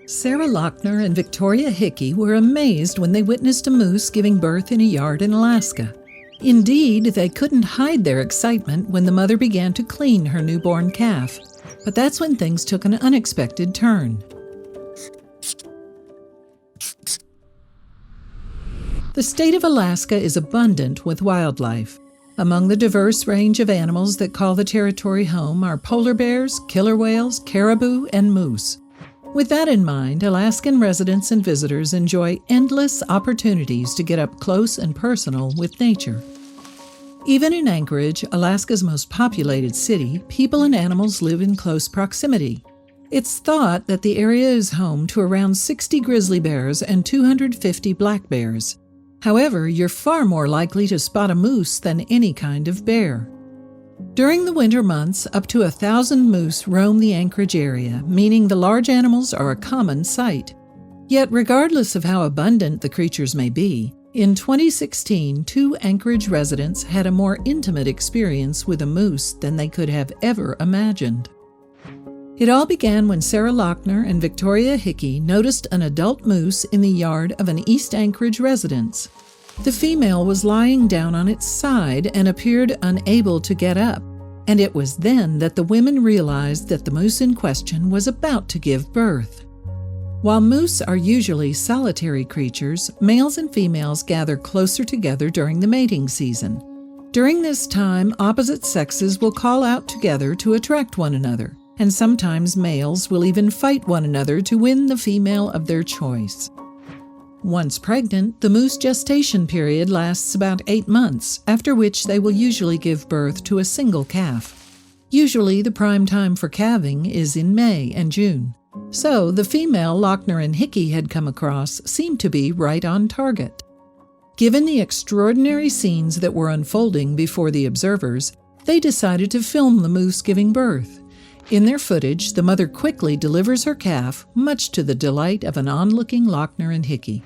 Sarah Lochner and Victoria Hickey were amazed when they witnessed a moose giving birth in a yard in Alaska. Indeed, they couldn't hide their excitement when the mother began to clean her newborn calf. But that's when things took an unexpected turn. The state of Alaska is abundant with wildlife. Among the diverse range of animals that call the territory home are polar bears, killer whales, caribou, and moose. With that in mind, Alaskan residents and visitors enjoy endless opportunities to get up close and personal with nature. Even in Anchorage, Alaska's most populated city, people and animals live in close proximity. It's thought that the area is home to around 60 grizzly bears and 250 black bears. However, you're far more likely to spot a moose than any kind of bear. During the winter months, up to 1,000 moose roam the Anchorage area, meaning the large animals are a common sight. Yet, regardless of how abundant the creatures may be, in 2016, 2 Anchorage residents had a more intimate experience with a moose than they could have ever imagined. It all began when Sarah Lochner and Victoria Hickey noticed an adult moose in the yard of an East Anchorage residence. The female was lying down on its side and appeared unable to get up, and it was then that the women realized that the moose in question was about to give birth. While moose are usually solitary creatures, males and females gather closer together during the mating season. During this time, opposite sexes will call out together to attract one another, and sometimes males will even fight one another to win the female of their choice. Once pregnant, the moose gestation period lasts about 8 months, after which they will usually give birth to a single calf. Usually the prime time for calving is in May and June. So the female Lochner and Hickey had come across seemed to be right on target. Given the extraordinary scenes that were unfolding before the observers, they decided to film the moose giving birth. In their footage, the mother quickly delivers her calf, much to the delight of an onlooking Lochner and Hickey.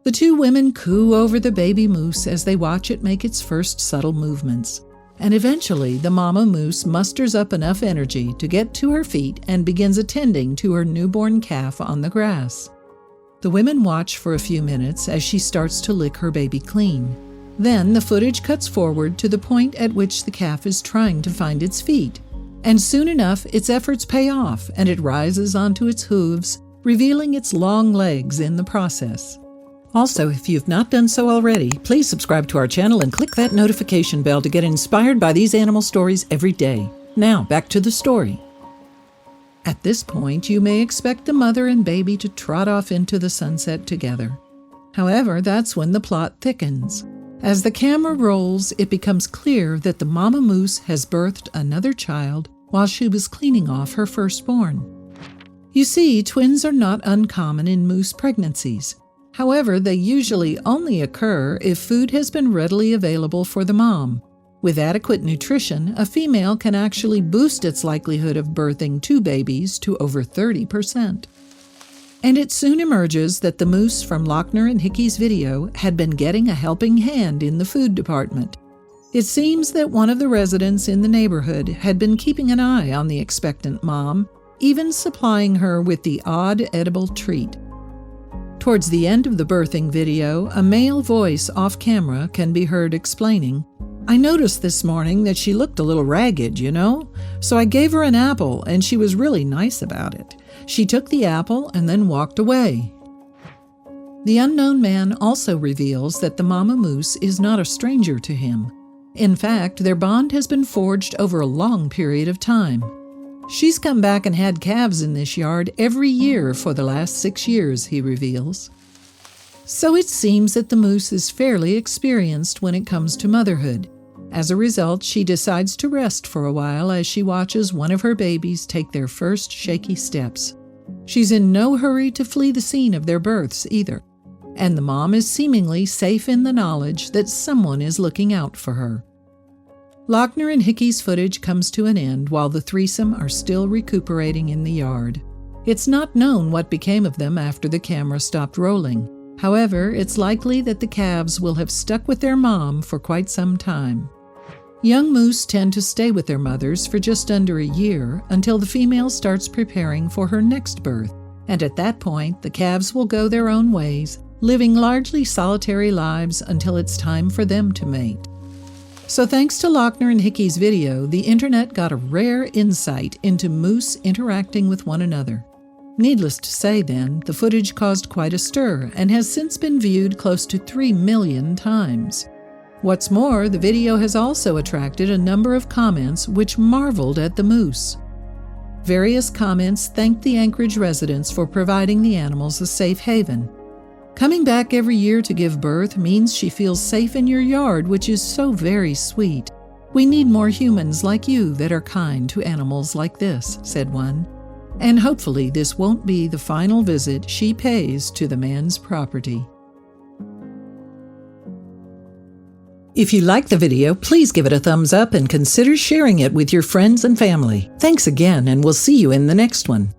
The 2 women coo over the baby moose as they watch it make its first subtle movements. And eventually, the mama moose musters up enough energy to get to her feet and begins attending to her newborn calf on the grass. The women watch for a few minutes as she starts to lick her baby clean. Then the footage cuts forward to the point at which the calf is trying to find its feet. And soon enough, its efforts pay off, and it rises onto its hooves, revealing its long legs in the process. Also, if you've not done so already, please subscribe to our channel and click that notification bell to get inspired by these animal stories every day. Now, back to the story. At this point, you may expect the mother and baby to trot off into the sunset together. However, that's when the plot thickens. As the camera rolls, it becomes clear that the mama moose has birthed another child while she was cleaning off her firstborn. You see, twins are not uncommon in moose pregnancies. However, they usually only occur if food has been readily available for the mom. With adequate nutrition, a female can actually boost its likelihood of birthing 2 babies to over 30%. And it soon emerges that the moose from Lochner and Hickey's video had been getting a helping hand in the food department. It seems that one of the residents in the neighborhood had been keeping an eye on the expectant mom, even supplying her with the odd edible treat. Towards the end of the birthing video, a male voice off camera can be heard explaining, "I noticed this morning that she looked a little ragged, so I gave her an apple and she was really nice about it. She took the apple and then walked away." The unknown man also reveals that the mama moose is not a stranger to him. In fact, their bond has been forged over a long period of time. She's come back and had calves in this yard every year for the last 6 years, he reveals. So it seems that the moose is fairly experienced when it comes to motherhood. As a result, she decides to rest for a while as she watches one of her babies take their first shaky steps. She's in no hurry to flee the scene of their births either, and the mom is seemingly safe in the knowledge that someone is looking out for her. Lochner and Hickey's footage comes to an end while the threesome are still recuperating in the yard. It's not known what became of them after the camera stopped rolling. However, it's likely that the calves will have stuck with their mom for quite some time. Young moose tend to stay with their mothers for just under a year until the female starts preparing for her next birth, And at that point, the calves will go their own ways, living largely solitary lives until it's time for them to mate. So thanks to Lochner and Hickey's video, the internet got a rare insight into moose interacting with one another. Needless to say then, the footage caused quite a stir and has since been viewed close to 3 million times. What's more, the video has also attracted a number of comments which marveled at the moose. Various comments thanked the Anchorage residents for providing the animals a safe haven. Coming back every year to give birth means she feels safe in your yard, which is so very sweet. We need more humans like you that are kind to animals like this, said one. And hopefully this won't be the final visit she pays to the man's property. If you liked the video, please give it a thumbs up and consider sharing it with your friends and family. Thanks again, and we'll see you in the next one.